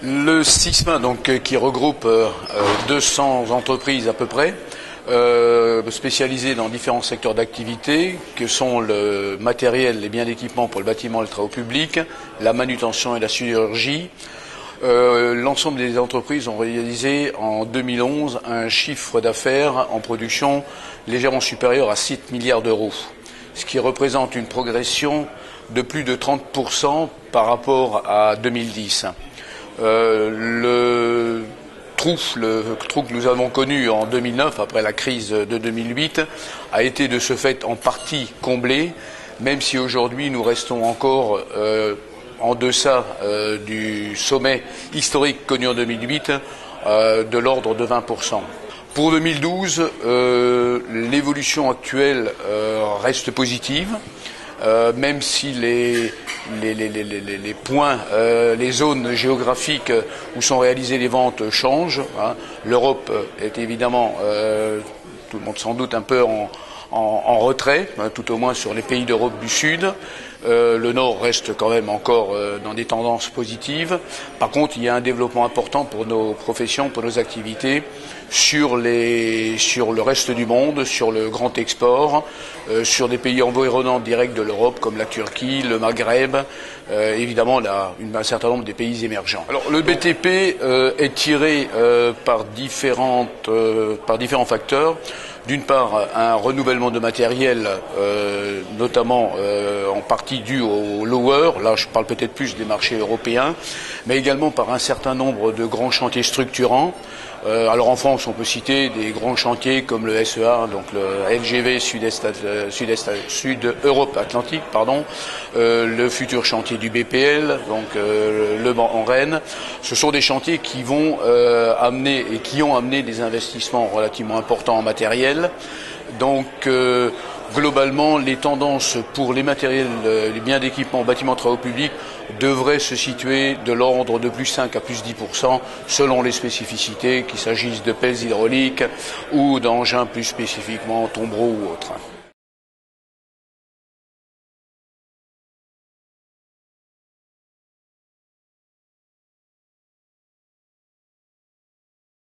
Le SISMA, donc, qui regroupe 200 entreprises à peu près, spécialisées dans différents secteurs d'activité, que sont le matériel, les biens d'équipement pour le bâtiment et les travaux publics, la manutention et la sidérurgie. L'ensemble des entreprises ont réalisé en 2011 un chiffre d'affaires en production légèrement supérieur à 7 milliards d'euros, ce qui représente une progression de plus de 30% par rapport à 2010. Le trou que nous avons connu en 2009, après la crise de 2008, a été de ce fait en partie comblé, même si aujourd'hui nous restons encore en deçà du sommet historique connu en 2008, de l'ordre de 20%. Pour 2012, l'évolution actuelle reste positive. Même si les points, les zones géographiques où sont réalisées les ventes changent. L'Europe est évidemment, tout le monde sans doute, un peu en retrait, tout au moins sur les pays d'Europe du Sud. Le Nord reste quand même encore dans des tendances positives. Par contre, il y a un développement important pour nos professions, pour nos activités, sur le reste du monde, sur le grand export, sur des pays environnants directs de l'Europe comme la Turquie, le Maghreb, évidemment un certain nombre des pays émergents. Alors le BTP est tiré par différents facteurs. D'une part, un renouvellement de matériel, notamment en partie dû au lower, là je parle peut-être plus des marchés européens, mais également par un certain nombre de grands chantiers structurants. Alors en France, on peut citer des grands chantiers comme le SEA, donc le LGV Sud-Europe Atlantique, le futur chantier du BPL, donc Le Mans en Rennes. Ce sont des chantiers qui vont amener et qui ont amené des investissements relativement importants en matériel. Donc globalement, les tendances pour les matériels, les biens d'équipement, bâtiments, travaux publics devraient se situer de l'ordre de plus 5 à plus 10% selon les spécificités, qu'il s'agisse de pelles hydrauliques ou d'engins plus spécifiquement tombereaux ou autres.